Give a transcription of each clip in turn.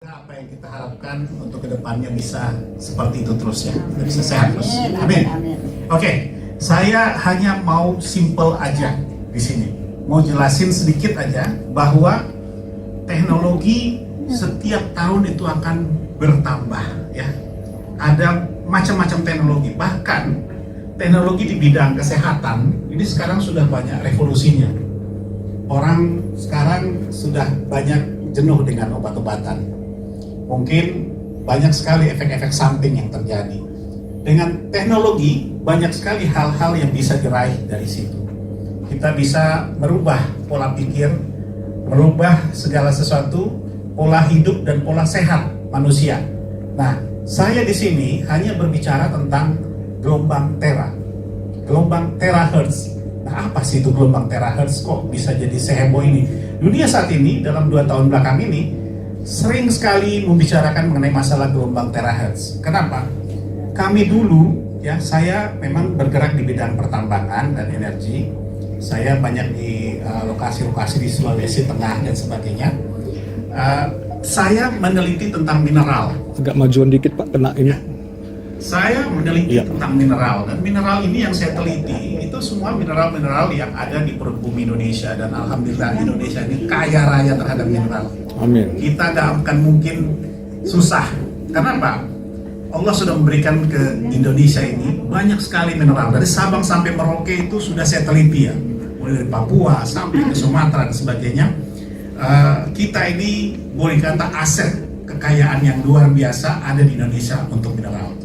Apa yang kita harapkan untuk kedepannya bisa seperti itu terus ya, bisa sehat terus. Amin. Oke, saya hanya mau simple aja di sini. Mau jelasin sedikit aja bahwa teknologi setiap tahun itu akan bertambah ya. Ada macam-macam teknologi, bahkan teknologi di bidang kesehatan ini sekarang sudah banyak revolusinya. Orang sekarang sudah banyak jenuh dengan obat-obatan. Mungkin banyak sekali efek-efek samping yang terjadi. Dengan teknologi, banyak sekali hal-hal yang bisa diraih dari situ. Kita bisa merubah pola pikir, merubah segala sesuatu, pola hidup dan pola sehat manusia. Nah, saya di sini hanya berbicara tentang gelombang terahertz. Nah, apa sih itu gelombang terahertz? Kok bisa jadi seheboh ini? Dunia saat ini, dalam 2 tahun belakang ini, sering sekali membicarakan mengenai masalah gelombang terahertz. Kenapa? Kami dulu, ya, saya memang bergerak di bidang pertambangan dan energi. Saya banyak di lokasi-lokasi di Sulawesi Tengah dan sebagainya. Saya meneliti tentang mineral. Agak majuan dikit Pak, kena ini. Saya meneliti tentang mineral, dan mineral ini yang saya teliti itu semua mineral-mineral yang ada di perut bumi Indonesia, dan alhamdulillah Indonesia ini kaya raya terhadap mineral. Amin. Kita gak akan mungkin susah. Kenapa? Allah sudah memberikan ke Indonesia ini banyak sekali mineral. Dari Sabang sampai Merauke itu sudah saya teliti ya, mulai dari Papua sampai ke Sumatera dan sebagainya. Kita ini boleh kata aset kekayaan yang luar biasa ada di Indonesia untuk mineral.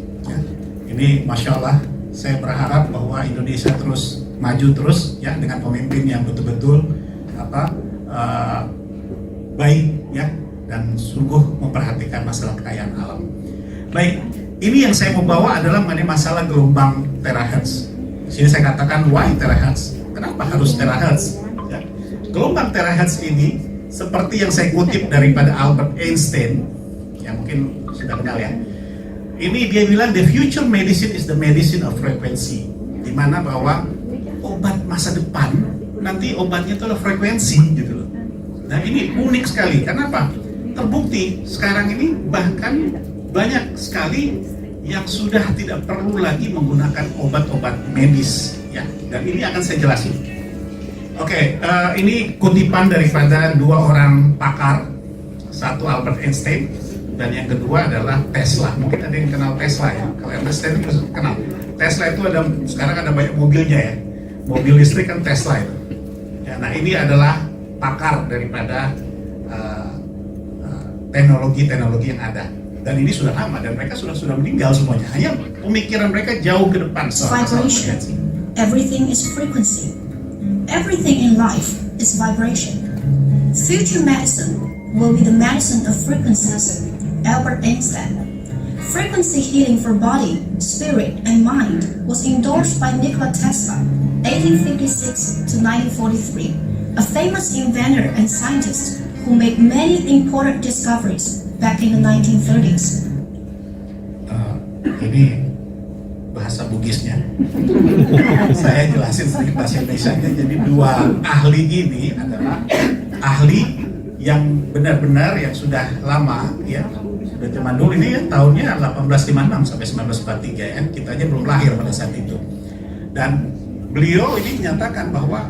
Ini Masya Allah, saya berharap bahwa Indonesia terus maju terus ya, dengan pemimpin yang betul-betul baik ya, dan sungguh memperhatikan masalah kekayaan alam. Baik, ini yang saya mau bawa adalah mengenai masalah gelombang terahertz. Di sini saya katakan why terahertz. Kenapa harus terahertz? Ya. Gelombang terahertz ini seperti yang saya kutip daripada Albert Einstein, yang mungkin sudah kenal ya. Ini dia bilang the future medicine is the medicine of frequency, di mana bahwa obat masa depan nanti obatnya itu adalah frekuensi gitu loh. Nah ini unik sekali, kenapa? Terbukti sekarang ini bahkan banyak sekali yang sudah tidak perlu lagi menggunakan obat-obat medis ya, dan ini akan saya jelasin. Oke, ini kutipan daripada 2 orang pakar, satu Albert Einstein dan yang kedua adalah Tesla. Mungkin ada yang kenal Tesla ya. Kalau Einstein itu kenal. Tesla itu ada, sekarang ada banyak mobilnya ya. Mobil listrik kan Tesla itu. Ya, nah ini adalah pakar daripada teknologi-teknologi yang ada. Dan ini sudah lama dan mereka sudah meninggal semuanya. Hanya pemikiran mereka jauh ke depan soal vibration. Everything is frequency. Everything in life is vibration. Future medicine will be the medicine of frequencies. Albert Einstein. Frequency healing for body, spirit, and mind was endorsed by Nikola Tesla, 1856 to 1943, a famous inventor and scientist who made many important discoveries back in the 1930s. Ini bahasa Bugisnya. Saya jelasin sedikit bahasa Indonesia-nya. Jadi 2 ahli ini adalah ahli yang benar-benar yang sudah lama ya, sudah zaman dulu. Ini ya, tahunnya 1856 sampai 1943 ya, kita aja belum lahir pada saat itu. Dan beliau ini menyatakan bahwa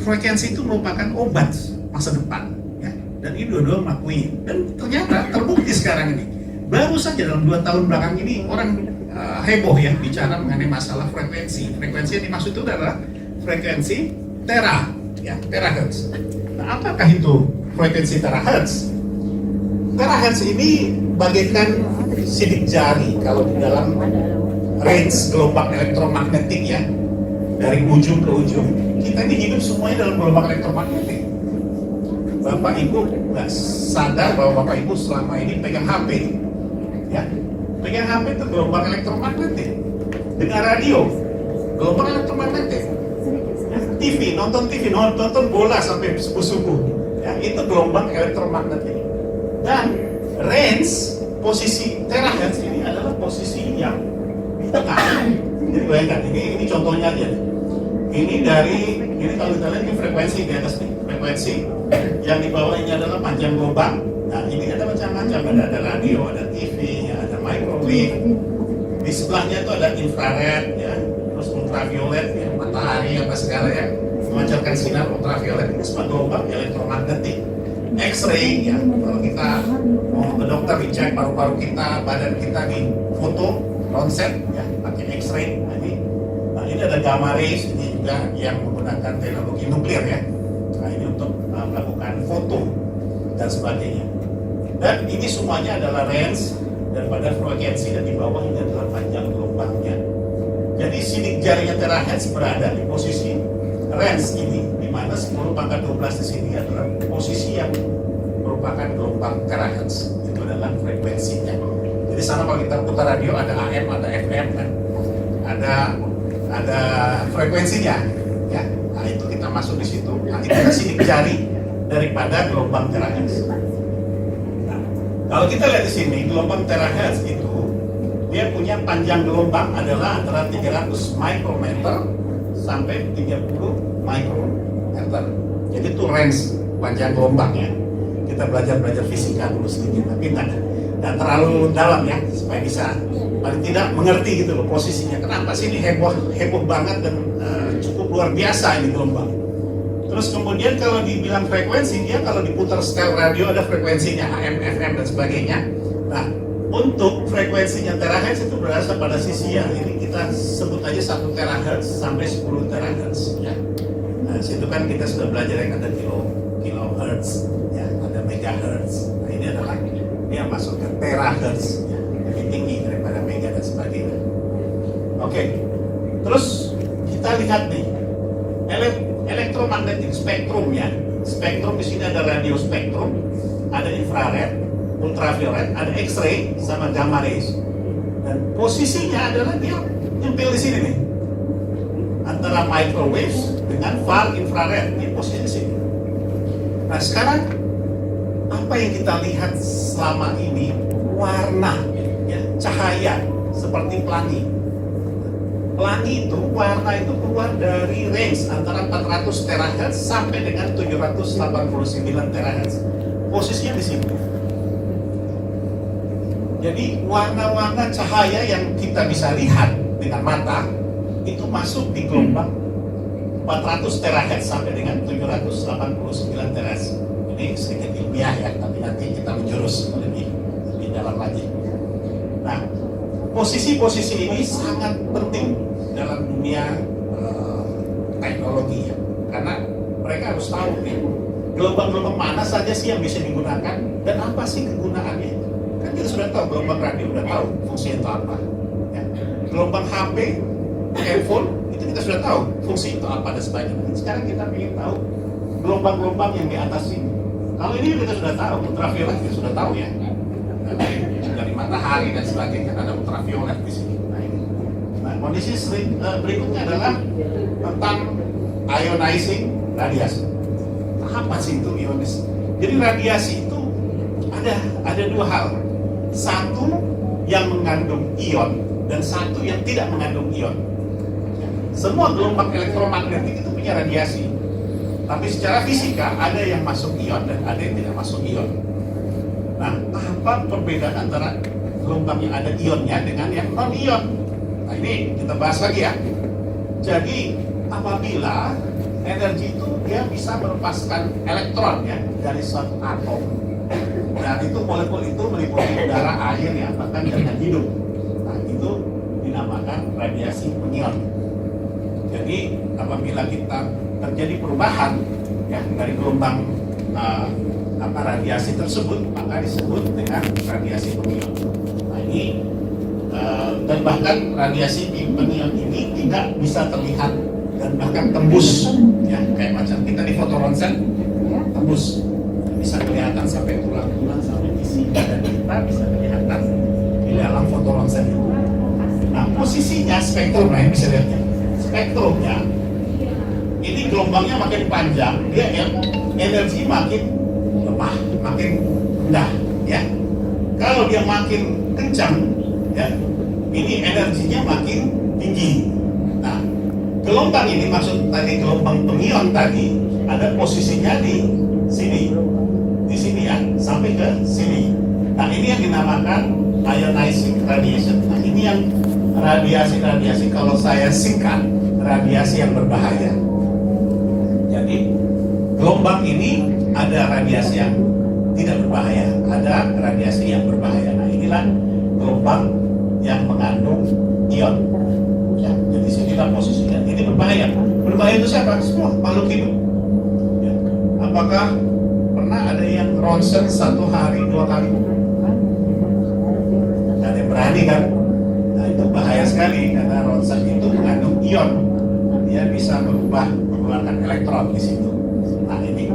frekuensi itu merupakan obat masa depan ya, dan ini dua-dua mengakui, dan ternyata terbukti sekarang ini. Baru saja dalam 2 tahun belakang ini orang heboh ya bicara mengenai masalah frekuensi. Frekuensi yang dimaksud itu adalah frekuensi terahertz. Nah, apakah itu frekuensi terahertz? Terahertz ini bagaikan sidik jari kalau di dalam range gelombang elektromagnetik ya, dari ujung ke ujung. Kita ini hidup semuanya dalam gelombang elektromagnetik. Bapak Ibu nggak sadar bahwa Bapak Ibu selama ini pegang HP ya. Pegang HP itu gelombang elektromagnetik. Dengar radio, gelombang elektromagnetik. TV, nonton bola sampai subuh-subuh ya, itu gelombang elektromagnetik. Dan range posisi terahertz ini adalah posisi yang di tengah. Jadi bayangkan, ini contohnya aja. Ini kalau kita lihat ini frekuensi di atas nih, frekuensi yang di bawah ini adalah panjang gelombang Nah, ini ada macam-macam, ada radio, ada TV, ya, ada microwave. Di sebelahnya itu ada infrared, ya, terus ultraviolet, ya, matahari apa segala ya, memancarkan sinar ultraviolet. Ini semua gelombang elektromagnetik. X-ray, ya, kalau kita mau ke dokter dicek paru-paru kita, badan kita di foto, ronsen, ya, pakai X-ray. Nah, ini ada gamma rays, ini juga yang menggunakan teknologi nuklir ya. Nah, ini untuk melakukan foto dan sebagainya. Dan ini semuanya adalah range daripada frekuensi, dan di bawah ini adalah panjang gelombangnya. Jadi sidik jarinya terahertz berada di posisi range ini, di mana 10 pangkat 12 di sini adalah posisi yang merupakan gelombang terahertz. Itu adalah frekuensinya. Jadi sama kalau kita putar radio ada AM, ada FM, kan? Ada frekuensinya, ya. Nah, itu kita masuk di situ. Nah, itu kita sidik jari daripada gelombang terahertz. Nah, kalau kita lihat di sini, gelombang terahertz itu dia punya panjang gelombang adalah antara 300 mikrometer sampai 30 mikrometer. Jadi itu range panjang gelombangnya. Kita belajar fisika dulu sedikit, tapi nggak terlalu dalam ya, supaya bisa paling tidak mengerti gitu loh posisinya. Kenapa sih ini heboh banget dan cukup luar biasa ini gelombang. Terus kemudian kalau dibilang frekuensi, dia kalau diputar setel radio ada frekuensinya AM, FM dan sebagainya. Nah, untuk frekuensinya terahertz itu berasal pada sisi yang ini kita sebut aja 1 terahertz sampai 10 terahertz ya. Nah, situ kan kita sudah belajar yang ada kilohertz ya, ada megahertz. Nah, ini adalah dia masuk ke terahertz ya, lebih tinggi daripada mega dan sebagainya. Oke. Terus kita lihat nih elektromagnetik spektrum ya. Spektrum di sini ada radio spektrum, ada infrared, ultraviolet, ada X-ray sama gamma rays. Dan posisinya adalah dia nyempil di sini nih. Antara microwave dengan far infrared, ini posisi di sini. Nah, sekarang apa yang kita lihat selama ini? Warna ya, cahaya seperti pelangi. Pelangi itu, warna itu keluar dari range antara 400 terahertz sampai dengan 789 terahertz. Posisinya di sini. Jadi warna-warna cahaya yang kita bisa lihat dengan mata itu masuk di gelombang 400 terahertz sampai dengan 789 terahertz. Ini sedikit ilmiah ya, tapi nanti kita menjurus lebih dalam lagi. Nah, posisi-posisi ini sangat penting dalam dunia teknologi ya, karena mereka harus tahu nih gelombang-gelombang mana saja sih yang bisa digunakan dan apa sih kegunaannya. Kan kita sudah tahu gelombang radio, sudah tahu fungsinya itu apa. Ya. Gelombang HP, handphone itu kita sudah tahu fungsi itu apa dan sebagainya. Sekarang kita ingin tahu gelombang-gelombang yang di atas ini. Kalau ini kita sudah tahu, ultraviolet kita sudah tahu ya. Dari matahari dan sebagainya ada ultraviolet di sini. Nah, kondisi berikutnya adalah tentang ionizing radiasi. Apa sih itu ionis? Jadi radiasi itu ada dua hal. Satu yang mengandung ion dan satu yang tidak mengandung ion. Semua gelombang elektromagnetik itu punya radiasi. Tapi secara fisika ada yang masuk ion dan ada yang tidak masuk ion. Nah, apa perbedaan antara gelombang yang ada ionnya dengan yang non ion? Nah, ini kita bahas lagi ya. Jadi apabila energi itu dia bisa melepaskan elektron ya dari suatu atom, dan itu molekul itu meliputi udara, air ya, bahkan jaringan hidup. Nah, itu dinamakan radiasi pengion. Jadi apabila kita terjadi perubahan ya dari gelombang radiasi tersebut, maka disebut dengan radiasi pengion. Nah, ini dan bahkan radiasi pengion ini tidak bisa terlihat dan bahkan tembus ya, kayak macam kita di foto ronsen tembus, bisa kelihatan sampai tulang-tulang sampai isi badan kita bisa kelihatan di dalam foto ronsen itu. Nah, posisinya spektrum, nah bisa lihat ya, spektrumnya ini gelombangnya makin panjang, dia energi makin lemah, makin rendah ya. Kalau dia makin kencang ya, ini energinya makin tinggi. Nah, gelombang ini maksud tadi gelombang pengion tadi ada posisinya di sini ya, sampai ke sini. Nah, ini yang dinamakan ionizing radiation. Nah, ini yang radiasi kalau saya singkat, radiasi yang berbahaya. Jadi gelombang ini ada radiasi yang tidak berbahaya, ada radiasi yang berbahaya. Nah, inilah gelombang yang mengandung ion. Ya, jadi sinilah posisinya. Ini berbahaya. Berbahaya itu siapa? Semua makhluk hidup. Ya. Apakah pernah ada yang ronsen 1 hari 2 kali? Nggak ada yang berani kan? Nah, itu bahaya sekali karena ronsen itu mengandung ion. Dia bisa mengeluarkan elektron di situ. Nah, ini.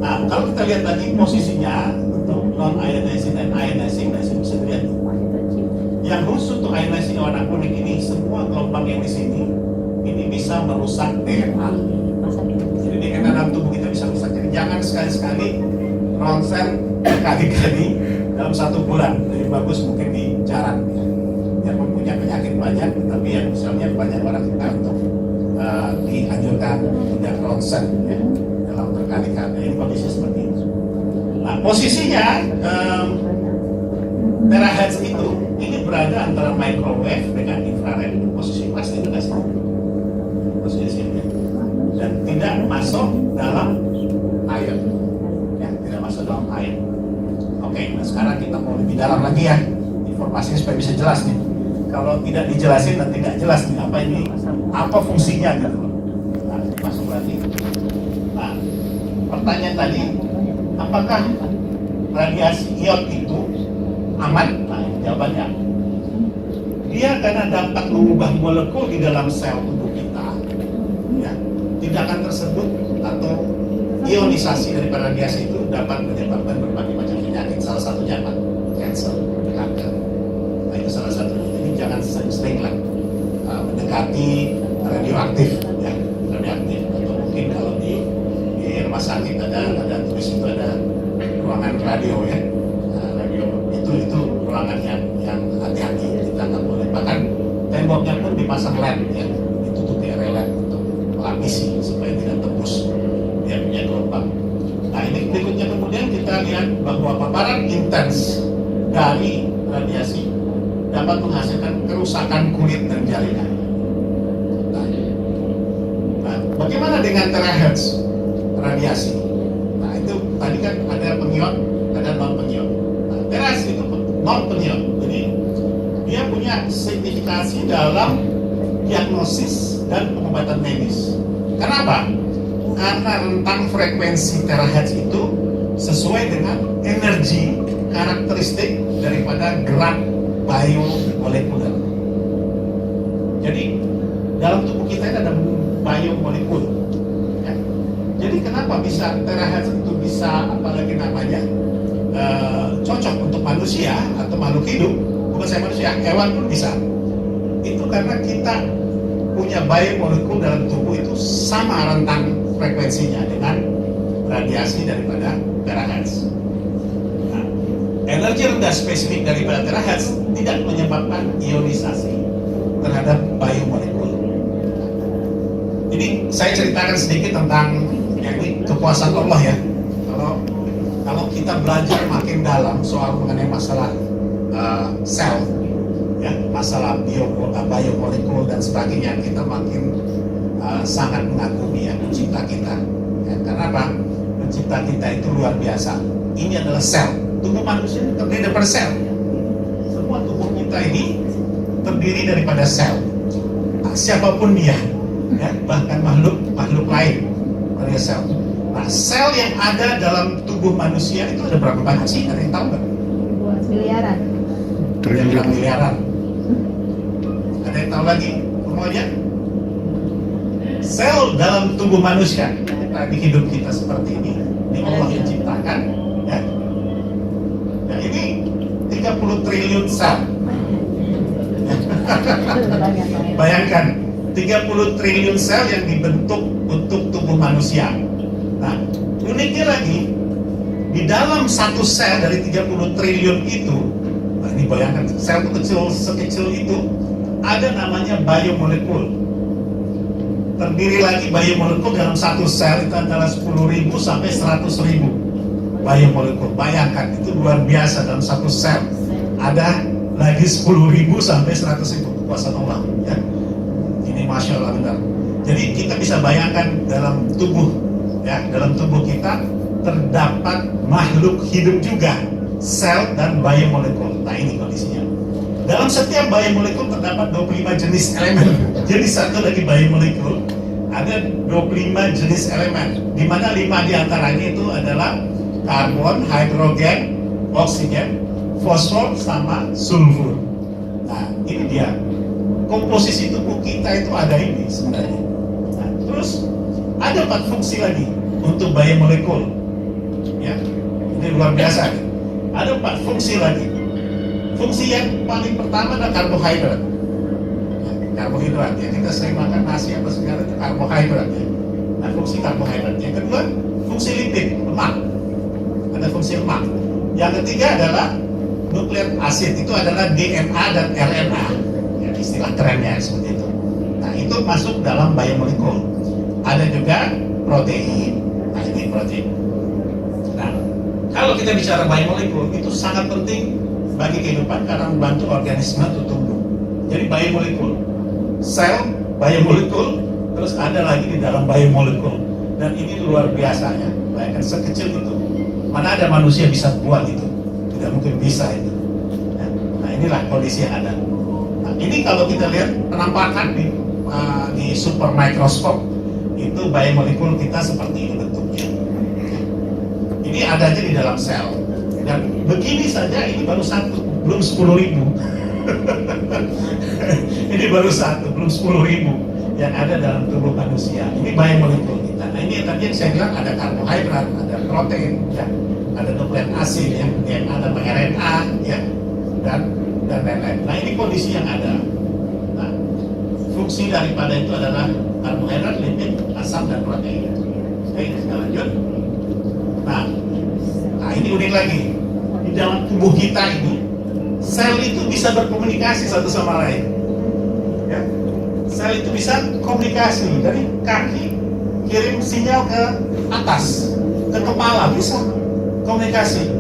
Nah, kalau kita lihat lagi posisinya untuk non-ionizing dan ionizing, nah, bisa dilihat. Yang khusus untuk ionizing warna kuning ini, semua gelombang yang di sini ini bisa merusak DNA. Jadi DNA dalam tubuh kita bisa rusak. Jadi jangan sekali-sekali ronsen berkali-kali dalam 1 bulan. Lebih bagus mungkin jarang. Yang mempunyai penyakit banyak, tapi yang misalnya banyak orang kita untuk dianjurkan tidak ronsen ya, dalam berkali-kali. Ini kondisi seperti itu. Nah, posisinya terahertz itu ini berada antara microwave dengan infrared. Posisi pasti itu kasih posisi ini, dan tidak masuk dalam air. Ya, tidak masuk dalam air. Oke, nah sekarang kita mau lebih dalam lagi ya, informasinya supaya bisa jelas nih. Kalau tidak dijelasin nanti nggak jelas nih apa ini, apa fungsinya gitu. Nah, masuk lagi. Nah, pertanyaan tadi, apakah radiasi ion itu aman? Nah, jawabannya, dia karena dapat mengubah molekul di dalam sel tubuh kita, ya, tidak akan tersebut atau ionisasi dari radiasi itu dapat menyebabkan berbagai macam penyakit. Salah satunya apa? Cancer, kanker. Nah, itu salah satunya. Jadi jangan sering-seringlah mendekati radioaktif, ya, radioaktif. Atau mungkin kalau di rumah sakit ada tulis itu ada ruangan radio ya. Nah, radio itu ruangan yang hati-hati, kita nggak boleh. Bahkan temboknya pun dipasang led ya, ditutupi area led untuk melapisi supaya tidak tembus dia punya gelombang. Nah, ini berikutnya kemudian kita lihat bahwa paparan intens dari radiasi dapat menghasilkan kerusakan kulit dan jaringan. Nah, bagaimana dengan terahertz radiasi? Nah, itu tadi kan ada pengion, ada non pengion. Nah, terahertz itu non pengion, jadi dia punya signifikasi dalam diagnosis dan pengobatan medis. Kenapa? Karena rentang frekuensi terahertz itu sesuai dengan energi karakteristik daripada gerak biomolekuler. Jadi dalam tubuh kita ini ada biomolekul. Ya. Jadi kenapa bisa terahertz itu bisa apalagi namanya cocok untuk manusia atau makhluk hidup? Bukan saya manusia, hewan pun bisa. Itu karena kita punya biomolekul dalam tubuh itu sama rentang frekuensinya dengan radiasi daripada terahertz. Nah, energi rendah spesifik daripada terahertz tidak menyebabkan ionisasi terhadap biomolekul. Jadi saya ceritakan sedikit tentang ini kekuasaan Allah ya. Kalau kita belajar makin dalam soal mengenai masalah sel, ya, masalah biomolekul dan sebagainya, kita makin sangat mengagumi ya pencipta kita. Ya, karena apa? Pencipta kita itu luar biasa. Ini adalah sel. Tubuh manusia terdiri daripada sel. Semua tubuh kita ini terdiri daripada sel. Nah, siapapun dia, ya, bahkan makhluk lain dari sel. Nah, sel yang ada dalam tubuh manusia itu ada berapa banyak sih? Ada yang tahu nggak? Miliaran. Miliaran. Ada yang tahu lagi? Semuanya? Sel dalam tubuh manusia, di hidup kita seperti ini Allah yang ciptakan, ya. Nah, ini 30 triliun sel. Bayangkan 30 triliun sel yang dibentuk untuk tubuh manusia. Nah, uniknya lagi, di dalam satu sel dari 30 triliun itu, nah ini bayangkan, sel kecil sekecil itu ada namanya biomolekul. Terdiri lagi biomolekul dalam satu sel itu antara 10.000 sampai 100.000. biomolekul. Bayangkan, itu luar biasa, dalam satu sel ada lagi 10.000 sampai 100.000 kekuasaan Allah, ya. Ini Masya Allah benar. Jadi kita bisa bayangkan dalam tubuh, ya, dalam tubuh kita terdapat makhluk hidup juga, sel dan biomolekul. Nah, ini kondisinya. Dalam setiap biomolekul terdapat 25 jenis elemen. Jadi satu lagi biomolekul ada 25 jenis elemen, di mana 5 diantaranya itu adalah karbon, hidrogen, oksigen, fosfor, sama sulfur. Nah, ini dia. Komposisi tubuh kita itu ada ini sebenarnya. Nah, terus ada 4 fungsi lagi untuk biomolekul. Ya, ini luar biasa. Ada 4 fungsi lagi. Fungsi yang paling pertama adalah karbohidrat. Ya, karbohidrat, ya, kita sering makan nasi apa segala itu karbohidrat, ya. Nah, fungsi karbohidrat. Yang kedua, fungsi lipid, lemak. Ada fungsi lemak. Yang ketiga adalah nukleik asid, itu adalah DNA dan RNA, ya, istilah kerennya seperti itu. Nah, itu masuk dalam biomolekul. Ada juga protein. Nah, ini protein. Nah, kalau kita bicara biomolekul, itu sangat penting bagi kehidupan karena membantu organisme untuk tumbuh. Jadi biomolekul, sel, biomolekul, terus ada lagi di dalam biomolekul. Dan ini luar biasa, ya. Bayangkan sekecil itu. Mana ada manusia bisa buat itu? Tidak mungkin bisa itu. Nah, inilah kondisi yang ada. Nah, ini kalau kita lihat penampakan di super mikroskop, itu biomolekul kita seperti ini bentuknya. Ini adanya di dalam sel. Dan begini saja ini baru satu, belum 10.000. Ini baru satu, belum 10.000 yang ada dalam tubuh manusia. Ini biomolekul kita. Nah, ini tadi yang saya bilang ada karbohidrat, ada protein, ya, ada nukleik asid, yang ada RNA, ya, dan lain-lain. Nah, ini kondisi yang ada. Nah, fungsi daripada itu adalah karbohidrat, lipid, asam, dan protein. Oke, kita lanjut. Nah, ini unik lagi. Di dalam tubuh kita ini, sel itu bisa berkomunikasi satu sama lain. Ya. Sel itu bisa komunikasi dari kaki, kirim sinyal ke atas, ke kepala, bisa komunikasi.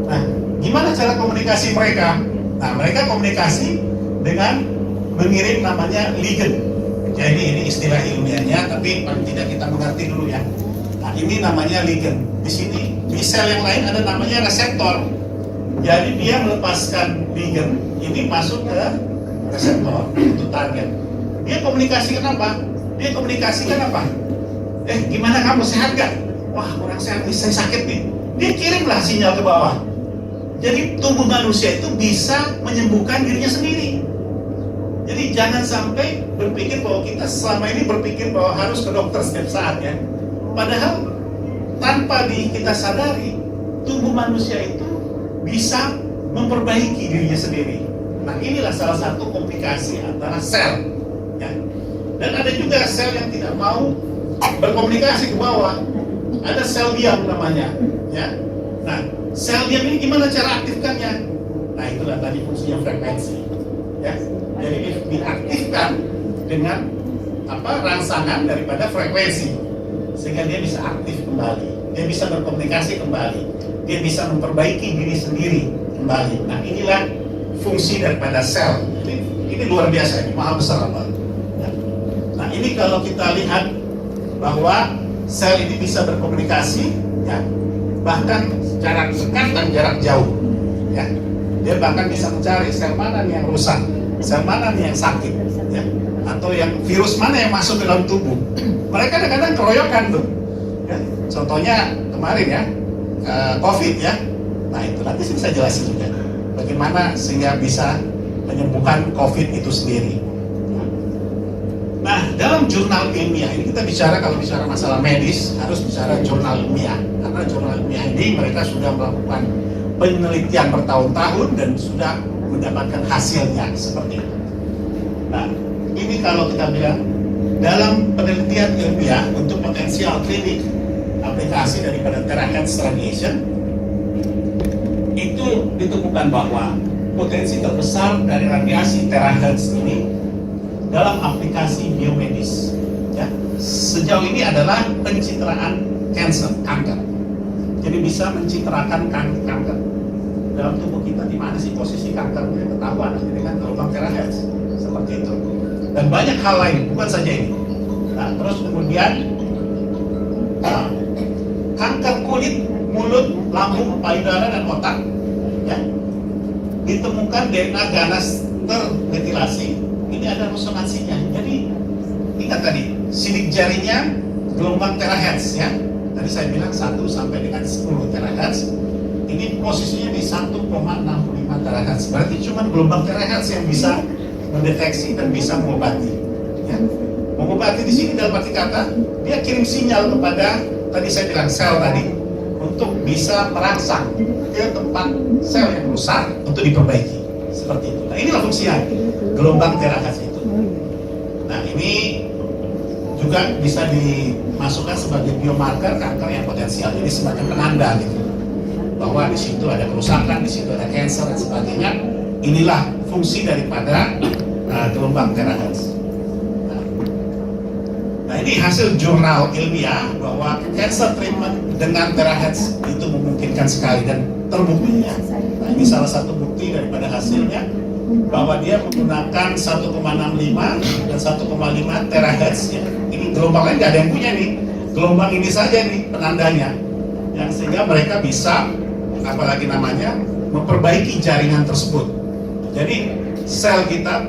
Nah, gimana cara komunikasi mereka? Nah, mereka komunikasi dengan mengirim namanya ligen. Jadi ini istilah ilmiahnya, tapi paling tidak kita mengerti dulu, ya. Nah, ini namanya ligen. Di sini, di sel yang lain ada namanya reseptor. Jadi dia melepaskan ligen, ini masuk ke reseptor, itu target. Dia komunikasikan apa? Dia komunikasikan apa? Gimana kamu, sehat gak? Wah, kurang sehat nih, saya sakit nih. Dia kirimlah sinyal ke bawah. Jadi tubuh manusia itu bisa menyembuhkan dirinya sendiri. Jadi jangan sampai berpikir bahwa kita selama ini berpikir bahwa harus ke dokter setiap saat, ya. Padahal tanpa kita sadari, tubuh manusia itu bisa memperbaiki dirinya sendiri. Nah, inilah salah satu komplikasi antara sel, ya. Dan ada juga sel yang tidak mau berkomunikasi ke bawah. Ada sel diam namanya, ya. Nah, sel diam ini gimana cara aktifkannya? Nah, itulah tadi fungsinya frekuensi, ya. Jadi diaktifkan dengan rangsangan daripada frekuensi, sehingga dia bisa aktif kembali, dia bisa berkomunikasi kembali, dia bisa memperbaiki diri sendiri kembali. Nah, inilah fungsi daripada sel. Ini luar biasa, ini maha besar, Pak. Nah, ini kalau kita lihat bahwa sel ini bisa berkomunikasi, ya, bahkan secara dekat dan jarak jauh, ya. Dia bahkan bisa mencari sel mana nih yang rusak, sel mana nih yang sakit, ya, atau yang virus mana yang masuk ke dalam tubuh. Mereka kadang-kadang keroyokan tuh, ya. Contohnya kemarin, ya, COVID, ya. Nah, itu nanti saya bisa jelasin juga bagaimana sehingga bisa menyembuhkan COVID itu sendiri. Nah, dalam jurnal ilmiah ini kita bicara, kalau bicara masalah medis harus bicara jurnal ilmiah, karena jurnal ilmiah ini mereka sudah melakukan penelitian bertahun-tahun dan sudah mendapatkan hasilnya seperti itu. Nah, ini kalau kita bilang dalam penelitian ilmiah untuk potensial klinik aplikasi daripada terahealth strangulation, itu ditemukan bahwa potensi terbesar dari radiasi terahertz ini dalam aplikasi biomedis, ya, sejauh ini adalah pencitraan kanker. Jadi bisa mencitrakan kanker dalam tubuh kita, di mana sih posisi kankernya, ketahuan dengan gelombang terahertz seperti itu. Dan banyak hal lain, bukan saja ini. Nah, terus kemudian kanker kulit, mulut, lambung, payudara, dan otak, ya, ditemukan DNA ganas termetilasi. Ini ada resonansinya. Jadi ingat tadi, sidik jarinya gelombang terahertz, ya. Tadi saya bilang 1 sampai dengan 10 terahertz. Ini posisinya di 1,65 terahertz. Berarti cuma gelombang terahertz yang bisa mendeteksi dan bisa mengobati. Ya. Mengobati di sini dalam arti kata, dia kirim sinyal kepada, tadi saya bilang sel tadi, untuk bisa merangsang ke tempat sel yang rusak untuk diperbaiki. Seperti itu. Nah, inilah fungsinya gelombang terahertz itu. Nah, ini juga bisa dimasukkan sebagai biomarker kanker yang potensial. Jadi semacam penanda gitu, bahwa di situ ada kerusakan, di situ ada kanker dan sebagainya. Inilah fungsi daripada gelombang terahertz. Nah, ini hasil jurnal ilmiah bahwa cancer treatment dengan terahertz itu memungkinkan sekali dan terbukti. Nah, ini salah satu bukti daripada hasilnya, bahwa dia menggunakan 1,65 dan 1,5 terahertz, ya. Ini gelombang lain nggak ada yang punya nih, gelombang ini saja nih penandanya, yang sehingga mereka bisa, apalagi namanya, memperbaiki jaringan tersebut. Jadi sel kita,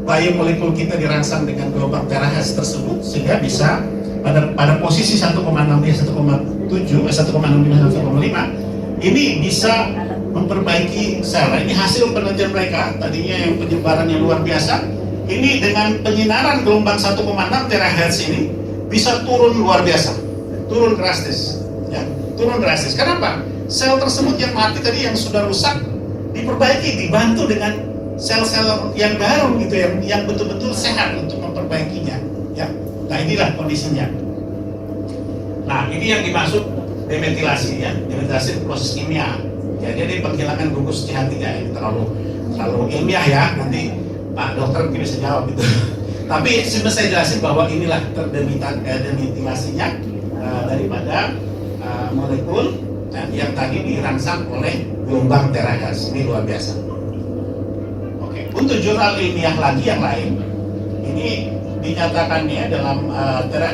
biomolekul kita dirangsang dengan gelombang terahertz tersebut, sehingga bisa pada posisi 1,6, 1,7, 1,65, 1,5 ini bisa memperbaiki sel. Nah, ini hasil penelitian mereka. Tadinya yang penyebarannya luar biasa, ini dengan penyinaran gelombang 1,6 terahertz ini bisa turun luar biasa, turun drastis, ya, turun drastis. Kenapa? Sel tersebut yang mati tadi, yang sudah rusak, diperbaiki, dibantu dengan sel-sel yang baru gitu, yang betul-betul sehat untuk memperbaikinya, ya. Nah, inilah kondisinya. Nah, ini yang dimaksud demetilasi, ya. Demetilasi proses kimia. Ya, jadi penghilangan gugus CH3, ini terlalu ilmiah, ya. Nanti Pak Dokter mungkin bisa jawab itu. Tapi sudah saya jelasin bahwa inilah demetilasinya daripada molekul yang tadi dirangsang oleh gelombang terahertz. Ini luar biasa. Untuk jurnal ilmiah lagi yang lain, ini dinyatakannya dalam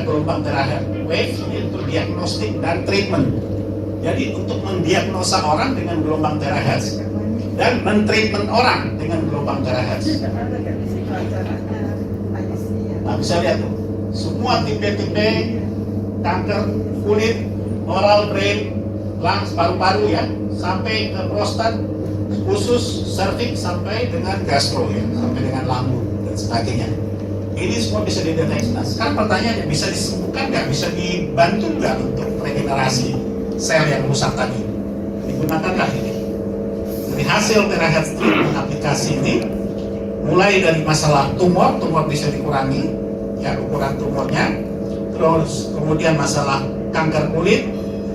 gelombang terahertz wave ini untuk diagnostik dan treatment. Jadi untuk mendiagnosa orang dengan gelombang terahertz dan mentreatment orang dengan gelombang terahertz. Nah, bisa lihat tuh, semua tipe-tipe kanker kulit, oral, brain, lungs, paru-paru, ya, sampai ke prostat, usus, serviks, sampai dengan gastro, ya, sampai dengan lambung dan sebagainya. Ini semua bisa dideteksi. Nah, sekarang pertanyaannya, bisa disembuhkan nggak? Bisa dibantu nggak untuk regenerasi sel yang rusak tadi? Digunakanlah ini. Dari hasil terahertz treatment aplikasi ini, mulai dari masalah tumor bisa dikurangi, ya, ukuran tumornya. Terus kemudian masalah kanker kulit,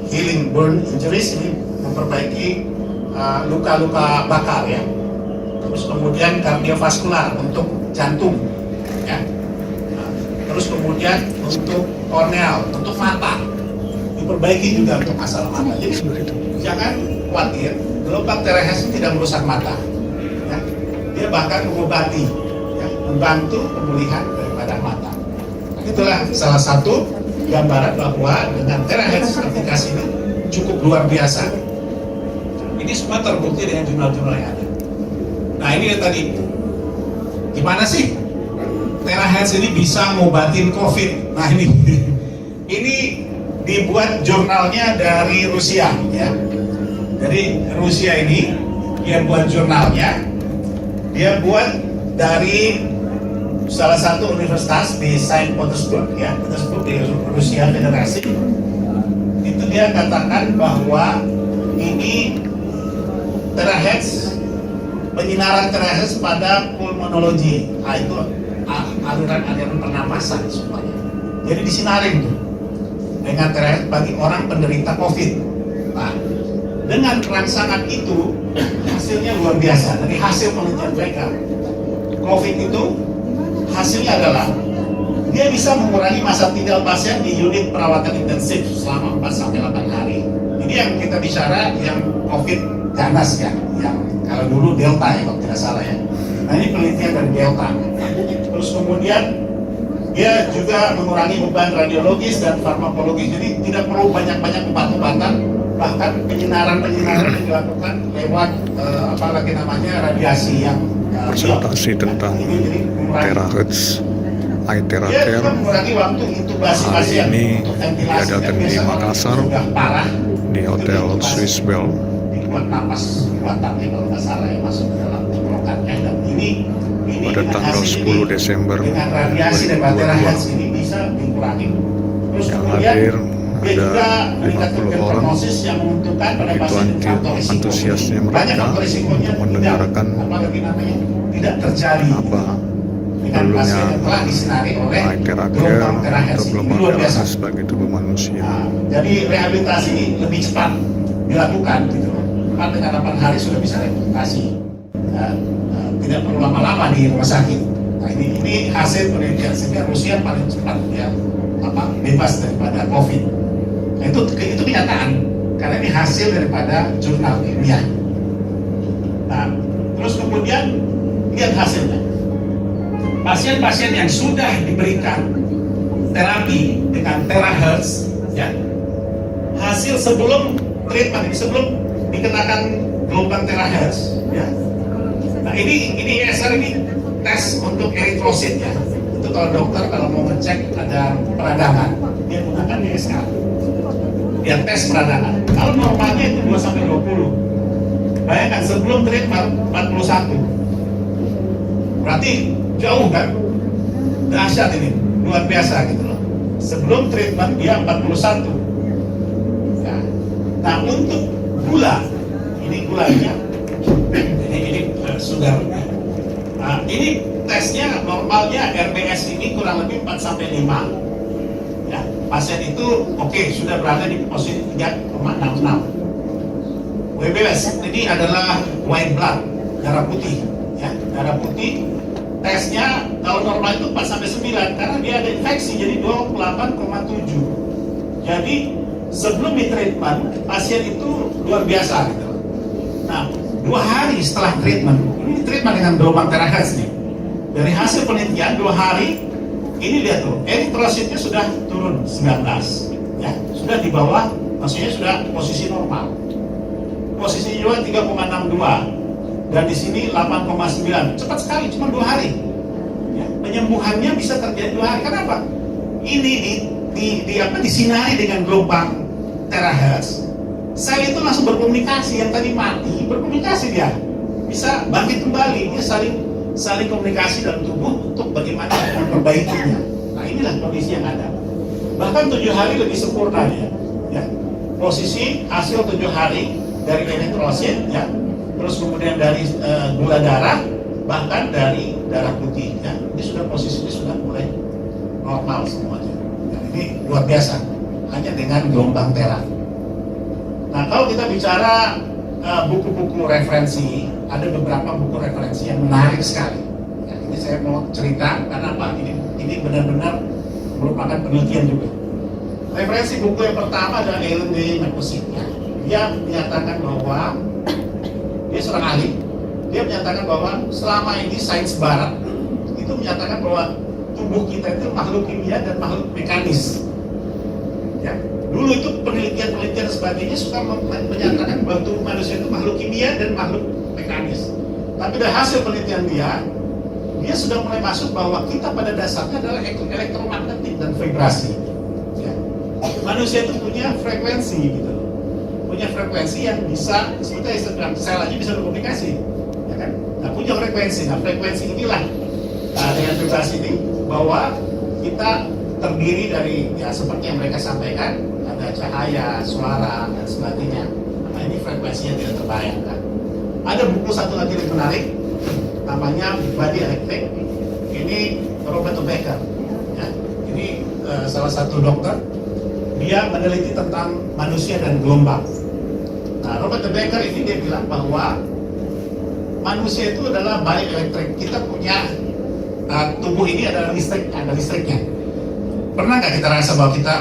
healing burn injuries, ini memperbaiki luka-luka bakar, ya. Terus kemudian kardiovaskular untuk jantung, ya. Nah, terus kemudian untuk korneal, untuk mata, diperbaiki juga untuk masalah mata. Jadi jangan khawatir, gelombang terahertz tidak merusak mata, ya. Dia bahkan mengobati, ya, membantu pemulihan daripada mata. Itulah salah satu gambaran bahwa dengan terahertz aplikasi ini cukup luar biasa. Ini semua terbukti dengan jurnal-jurnal yang ada. Nah, ini tadi, gimana sih terahertz ini bisa ngobatin COVID? Nah, ini dibuat jurnalnya dari Rusia, ya. Dari Rusia ini dia buat jurnalnya, dia buat dari salah satu universitas di Saint Petersburg, ya, Petersburg di Rusia Federasi. Itu dia katakan bahwa ini terahertz, penyinaran terahertz pada pulmonologi, itu aliran-aliran pernapasan semuanya. Jadi disinarin tuh dengan terahertz bagi orang penderita COVID. Nah, dengan rangsangan itu hasilnya luar biasa. Dari hasil penelitian mereka, COVID itu hasilnya adalah dia bisa mengurangi masa tinggal pasien di unit perawatan intensif selama 4-8 hari. Ini yang kita bicara yang COVID ganas ya, yang kalau dulu Delta ya kalau tidak salah ya. Nah ini penelitian dari Delta. Terus kemudian dia juga mengurangi beban radiologis dan farmakologis, jadi tidak perlu banyak-banyak obat-obatan, bahkan penyinaran yang dilakukan lewat apalagi namanya radiasi yang Presentasi tentang terahertz, dia iTeraCare. juga mengurangi waktu intubasi Hari pasien ini untuk ventilasi. diadakan di Makassar, sudah parah di Hotel Swiss Bell. dibuat napas buatannya kalau nggak salah yang masuk ke dalam tenggorokannya, dan ini Pada dengan tanggal hasil 10 ini, Desember dengan radiasi dan 2022. terahertz ini bisa dikurangi. Terus Yang kemudian hadir dia ada juga 50 meningkatkan orang. prognosis yang menguntungkan pada Begitu pasien dengan faktor risiko. antusiasnya Banyak mereka faktor risikonya untuk mendengarkan apalagi namanya tidak terjadi apa dengan perlunya pasien yang telah disinari oleh iTeraCare gelombang atau terahertz ini gelombang luar biasa. terahertz bagi tubuh manusia. Nah, jadi rehabilitasi lebih cepat dilakukan gitu. 4 dengan 8 hari sudah bisa rehabilitasi. Tidak perlu lama-lama di rumah sakit. Nah, ini hasil penelitian sehingga Rusia paling cepat ya bebas daripada COVID. Nah, itu kenyataan karena ini hasil daripada jurnal ilmiah. Nah, terus kemudian lihat hasilnya. Pasien-pasien yang sudah diberikan terapi dengan terahertz, ya, hasil sebelum treatment, sebelum dikenakan gelombang terahertz, ya. Nah ini ESR ini tes untuk eritrosit ya. Itu kalau dokter kalau mau ngecek ada peradangan, dia gunakan ESR. Dia tes peradangan. Kalau normalnya itu 2 sampai 20. Bayangkan sebelum treatment 41. Berarti jauh kan? Dahsyat ini, luar biasa gitu loh. Sebelum treatment dia 41. Ya. Nah untuk gula, ini gulanya, ini sugar. Nah ini tesnya normalnya RBS ini kurang lebih 4 sampai 5. Ya, pasien itu oke, sudah berada di posisi 3,66. WBS ini adalah white blood, darah putih, ya, darah putih. Tesnya kalau normal itu 4 sampai 9 karena dia ada infeksi jadi 28,7. Jadi sebelum di treatment pasien itu luar biasa gitu. Nah, 2 hari setelah treatment, ini treatment dengan gelombang terahertz nih. Dari hasil penelitian 2 hari ini lihat tuh, eritrositnya sudah turun 19, ya, sudah di bawah, maksudnya sudah posisi normal. Posisi juga 3,62 dan di sini 8,9. Cepat sekali, cuma 2 hari. Ya, penyembuhannya bisa terjadi 2 hari. Kenapa? Ini disinari dengan gelombang terahertz. Sel itu langsung berkomunikasi, yang tadi mati berkomunikasi dia bisa bangkit kembali, dia saling komunikasi dalam tubuh untuk bagaimana memperbaikinya. Nah inilah kondisi yang ada. Bahkan 7 hari lebih sempurna dia. Ya. Posisi hasil 7 hari dari eritrosit, ya, terus kemudian dari gula darah, bahkan dari darah putih, ya, ini sudah posisinya sudah mulai normal semuanya. Dan ini luar biasa, hanya dengan gelombang tera. Nah kalau kita bicara buku-buku referensi, ada beberapa buku referensi yang menarik sekali. Ya, ini saya mau cerita karena apa? Ini benar-benar merupakan penelitian juga. Referensi buku yang pertama adalah Ellen D. McCusick. Ya. Dia menyatakan bahwa dia seorang ahli. Dia menyatakan bahwa selama ini sains barat itu menyatakan bahwa tubuh kita itu makhluk kimia dan makhluk mekanis. Ya. Dulu itu penelitian-penelitian sebagainya suka menyatakan bahwa tubuh manusia itu makhluk kimia dan makhluk mekanis. Tapi dari hasil penelitian dia sudah mulai masuk bahwa kita pada dasarnya adalah elektromagnetik dan vibrasi. Ya. Manusia itu punya frekuensi gitu. Punya frekuensi yang bisa, seperti sel aja bisa berkomunikasi, ya kan? Nah punya frekuensi, inilah dengan vibrasi ini bahwa kita terdiri dari ya seperti yang mereka sampaikan, ada cahaya, suara dan sebagainya. Nah ini frekuensinya tidak terbayangkan. Ada buku satu lagi yang menarik, namanya Body Electric. Ini Robert Becker, ya. Ini salah satu dokter. Dia meneliti tentang manusia dan gelombang. Nah, Robert Becker ini dia bilang bahwa manusia itu adalah body elektrik. Kita punya tubuh ini adalah listrik, ada listriknya. Pernah nggak kita rasa bahwa kita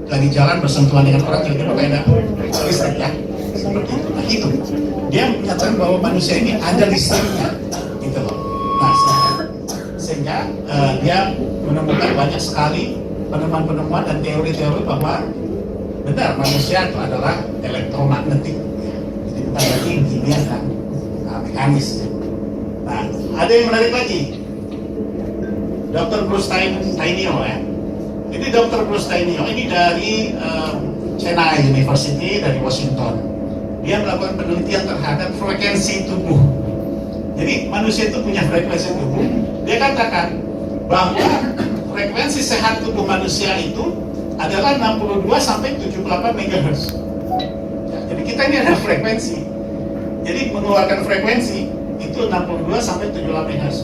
lagi jalan bersentuhan dengan orang tiba-tiba kayak ada listrik ya, seperti itu. Nah itu dia menyatakan bahwa manusia ini ada listriknya, gitu loh. Nah sehingga dia menemukan banyak sekali penemuan-penemuan dan teori-teori bahwa benar manusia itu adalah elektromagnetik, ya. Jadi bukan lagi kimia dan mekanis. Nah ada yang menarik lagi, Dr. Bruce Tainio ya. Ini Dr. Bruce Tainio ini dari Chennai University dari Washington. Dia melakukan penelitian terhadap frekuensi tubuh. Jadi manusia itu punya frekuensi tubuh. Dia katakan bahwa frekuensi sehat tubuh manusia itu adalah 62 sampai 78 MHz. Ya, jadi kita ini ada frekuensi. Jadi mengeluarkan frekuensi itu 62 sampai 78 MHz.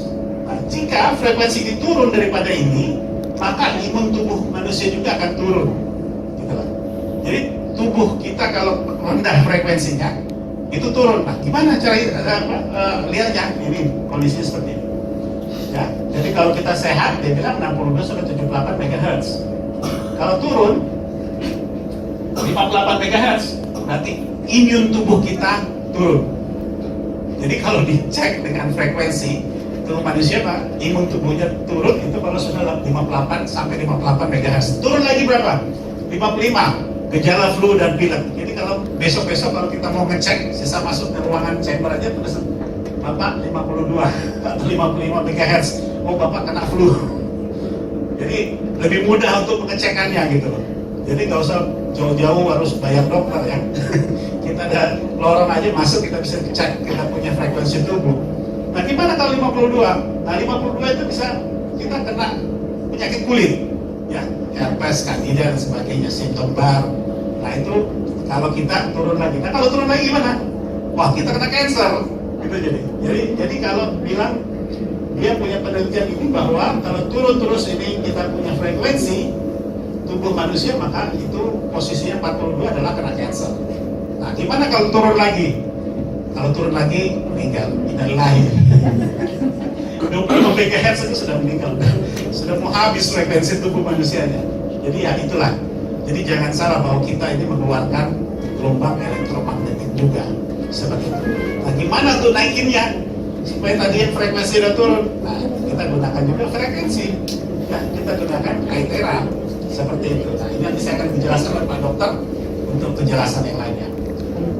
Nah, jika frekuensi diturun daripada ini, maka imun tubuh manusia juga akan turun. Gitu lah. Jadi tubuh kita kalau rendah frekuensinya itu turun. Nah, gimana cara lihatnya? Ini kondisinya seperti ini. Ya, jadi kalau kita sehat, dia bilang 62 sampai 78 MHz. Kalau turun 58 MHz, berarti imun tubuh kita turun. Jadi kalau dicek dengan frekuensi tubuh manusia, Pak, imun tubuhnya turun itu kalau sudah 58 sampai 58 MHz. Turun lagi berapa? 55. Gejala flu dan pilek. Jadi kalau besok-besok kalau kita mau ngecek sisa masuk ke ruangan chamber aja tulis Bapak 52 atau 55 MHz. Oh, Bapak kena flu. Jadi lebih mudah untuk pengecekannya gitu loh. Jadi nggak usah jauh-jauh harus bayar dokter ya. Kita ada lorong aja masuk kita bisa cek kita punya frekuensi tubuh. Nah gimana kalau 52? Nah 52 itu bisa kita kena penyakit kulit ya, herpes, candida dan sebagainya, simptom baru. Nah itu kalau kita turun lagi. Nah kalau turun lagi gimana? Wah kita kena cancer. Gitu jadi kalau bilang dia punya penelitian ini bahwa kalau turun terus ini kita punya frekuensi tubuh manusia, maka itu posisinya 42 adalah kena cancer. Nah gimana kalau turun lagi? Kalau turun lagi meninggal, tidak lahir. 20 MHz itu sudah meninggal, sudah mau habis frekuensi tubuh manusianya. Jadi ya itulah. Jadi jangan salah bahwa kita ini mengeluarkan gelombang elektromagnetik juga seperti itu. Nah gimana tuh naikinnya supaya tadi yang frekuensi udah turun? Nah kita gunakan juga frekuensi, ya kita gunakan Kaitera seperti itu. Nah ini nanti saya akan dijelaskan oleh Pak Dokter untuk penjelasan yang lainnya.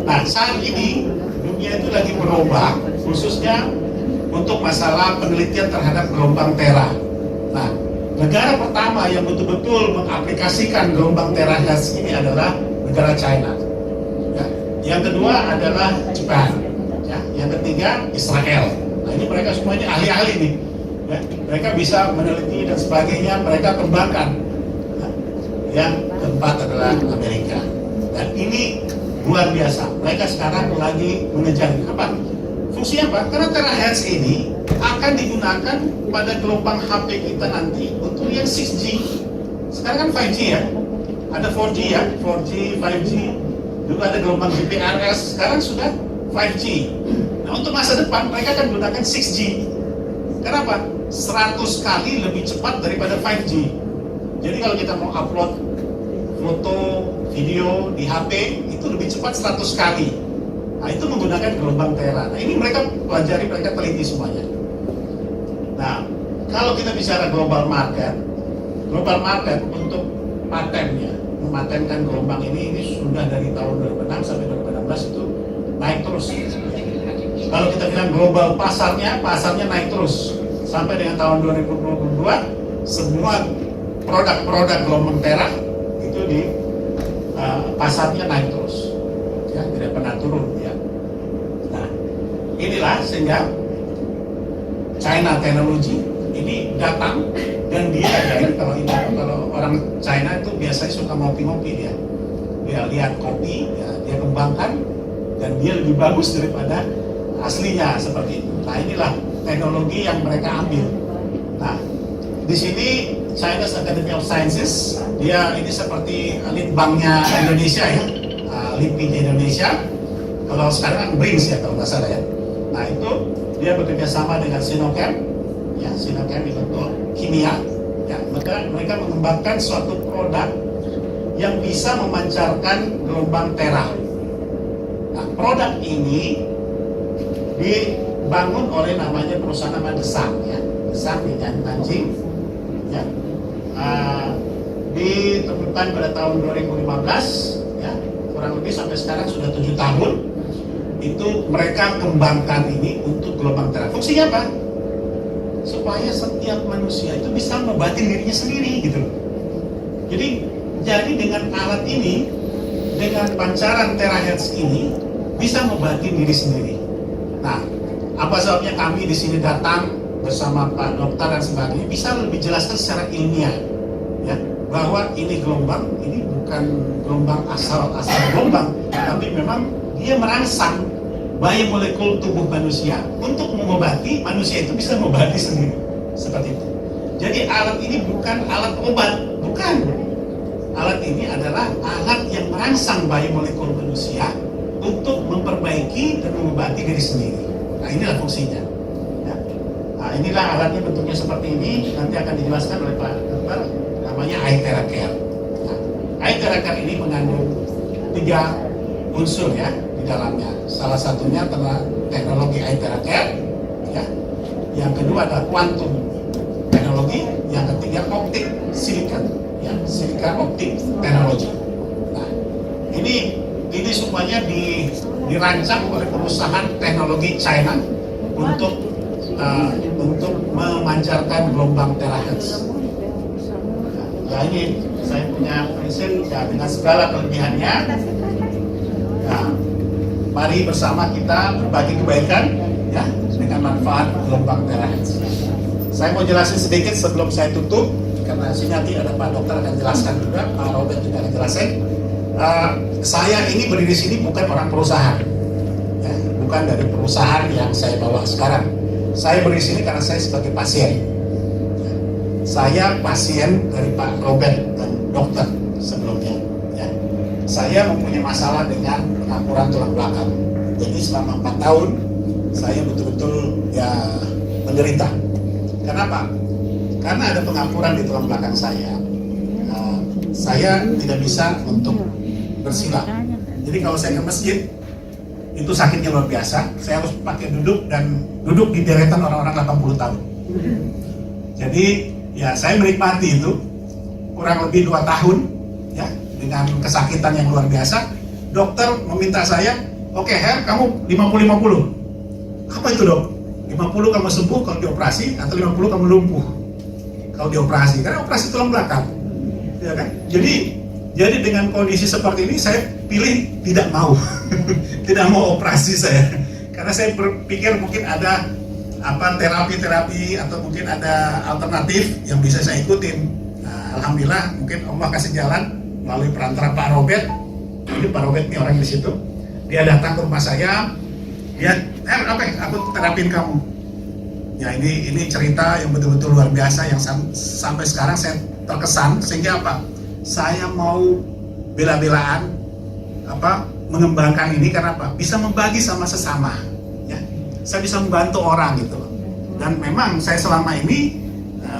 Nah saat ini dunia itu lagi berubah, khususnya untuk masalah penelitian terhadap gelombang tera. Nah, negara pertama yang betul-betul mengaplikasikan gelombang terahertz ini adalah negara China. Ya. Yang kedua adalah Jepang. Ya. Yang ketiga Israel. Nah ini mereka semuanya ahli-ahli nih. Ya. Mereka bisa meneliti dan sebagainya, mereka kembangkan. Nah, yang keempat adalah Amerika. Dan ini luar biasa. Mereka sekarang lagi mengejar apa? Fungsinya apa? Karena terahertz ini akan digunakan pada gelombang HP kita nanti untuk yang 6G. Sekarang kan 5G ya. Ada 4G ya, 4G, 5G. Juga ada gelombang GPRS. Sekarang sudah 5G. Nah, untuk masa depan mereka akan gunakan 6G. Kenapa? 100 kali lebih cepat daripada 5G. Jadi kalau kita mau upload foto, video di HP itu lebih cepat 100 kali. Nah itu menggunakan gelombang tera. Nah ini mereka pelajari, mereka teliti semuanya. Nah kalau kita bicara global market untuk patennya, mematenkan gelombang ini sudah dari tahun 2006 sampai 2016 itu naik terus. Kalau kita bilang global pasarnya naik terus sampai dengan tahun 2022 semua produk-produk gelombang tera itu di pasarnya naik terus, ya tidak pernah turun ya. Nah inilah sehingga China Technology ini datang dan dia kalau orang China itu biasanya suka ngopi-ngopi dia lihat kopi ya, dia kembangkan dan dia lebih bagus daripada aslinya seperti itu. Nah inilah teknologi yang mereka ambil. Nah di sini China's Academy of Sciences, dia ini seperti litbangnya Indonesia ya, LIPI di Indonesia. Kalau sekarang kan BRINS ya kalau nggak salah ya. Nah itu dia bekerja sama dengan Sinochem, ya Sinochem itu untuk kimia. Ya, mereka mengembangkan suatu produk yang bisa memancarkan gelombang tera. Nah, produk ini dibangun oleh namanya perusahaan nama Desang, ya, Desang di Nanjing, ya. Ditemukan pada tahun 2015, ya, kurang lebih sampai sekarang sudah 7 tahun. Itu mereka kembangkan ini untuk gelombang tera. Fungsinya apa? Supaya setiap manusia itu bisa mengobati dirinya sendiri, gitu. Jadi dengan alat ini, dengan pancaran terahertz ini, bisa mengobati diri sendiri. Nah, apa sebabnya kami di sini datang bersama Pak Dokter dan sebagainya, bisa lebih jelaskan secara ilmiah, ya, bahwa ini gelombang, ini bukan gelombang asal gelombang, tapi memang dia merangsang biomolekul tubuh manusia untuk mengobati, manusia itu bisa mengobati sendiri, seperti itu. Jadi alat ini bukan alat obat, bukan. Alat ini adalah alat yang merangsang biomolekul manusia untuk memperbaiki dan mengobati diri sendiri. Nah, inilah fungsinya. Ya. Nah, inilah alatnya, bentuknya seperti ini. Nanti akan dijelaskan oleh Pak Dokter. Namanya iTheraCare. Nah, iTheraCare ini mengandung 3 unsur, ya, di dalamnya. Salah satunya adalah teknologi iTheraCare, ya. Yang kedua adalah quantum teknologi. Yang ketiga optik silicon. Ya, silicon optik teknologi. Nah, ini semuanya dirancang oleh perusahaan teknologi China untuk memancarkan gelombang terahertz. Ya, ini saya punya prinsip, ya, dengan segala kelebihannya. Ya, mari bersama kita berbagi kebaikan, ya, dengan manfaat gelombang terahertz. Saya mau jelasin sedikit sebelum saya tutup. Karena sini nanti ada Pak Dokter akan jelaskan juga, Pak Robert juga akan jelasin. Saya ini berdiri di sini bukan orang perusahaan, ya, bukan dari perusahaan yang saya bawa sekarang. Saya berdiri di sini karena saya sebagai pasien. Ya. Saya pasien dari Pak Robert dan dokter sebelumnya. Ya. Saya mempunyai masalah dengan pengapuran tulang belakang. Jadi selama 4 tahun saya betul-betul, ya, menderita. Kenapa? Karena ada pengapuran di tulang belakang saya. Saya tidak bisa untuk bersila. Jadi kalau saya ke masjid, itu sakitnya luar biasa. Saya harus pakai duduk, dan duduk di deretan orang-orang 80 tahun. Jadi, ya, saya menikmati itu kurang lebih 2 tahun, ya, dengan kesakitan yang luar biasa. Dokter meminta saya, oke, Her, kamu 50-50. Apa itu, Dok? 50 kamu sembuh kalau dioperasi, atau 50 kamu lumpuh kalau dioperasi, karena operasi tulang belakang, ya kan? Jadi dengan kondisi seperti ini saya pilih tidak mau, tidak mau operasi saya, karena saya berpikir mungkin ada terapi atau mungkin ada alternatif yang bisa saya ikutin. Nah, alhamdulillah mungkin Allah kasih jalan melalui perantara Pak Robert. Ini Pak Robert nih orang di situ, dia datang ke rumah saya, dia, aku terapin kamu. Ya, ini cerita yang betul-betul luar biasa yang sampai sekarang saya terkesan, sehingga apa? Saya mau bela-belaan mengembangkan ini karena apa? Bisa membagi sama sesama, ya. Saya bisa membantu orang gitu. Dan memang saya selama ini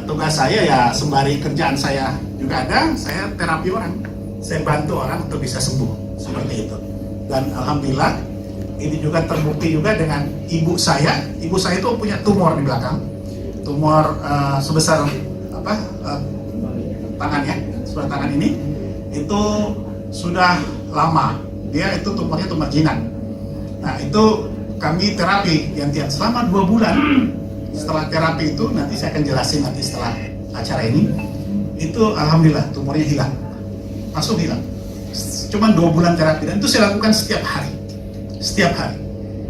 tugas saya, ya, sembari kerjaan saya juga ada, saya terapi orang. Saya bantu orang untuk bisa sembuh seperti itu. Dan alhamdulillah ini juga terbukti juga dengan ibu saya. Ibu saya itu punya tumor di belakang, tumor sebesar tangan, ya, sebelah tangan ini. Itu sudah lama. Dia itu tumornya tumor jinak. Nah, itu kami terapi gantian selama 2 bulan. Setelah terapi itu, nanti saya akan jelasin nanti setelah acara ini. Itu alhamdulillah tumornya hilang, langsung hilang. Cuma 2 bulan terapi, dan itu saya lakukan setiap hari.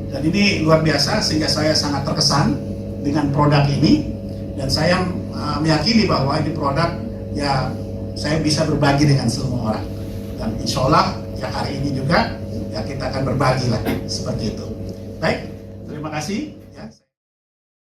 Dan ini luar biasa, sehingga saya sangat terkesan dengan produk ini, dan saya meyakini bahwa ini produk, ya, saya bisa berbagi dengan semua orang. Dan insya Allah, ya, hari ini juga, ya, kita akan berbagi lah seperti itu. Baik, terima kasih.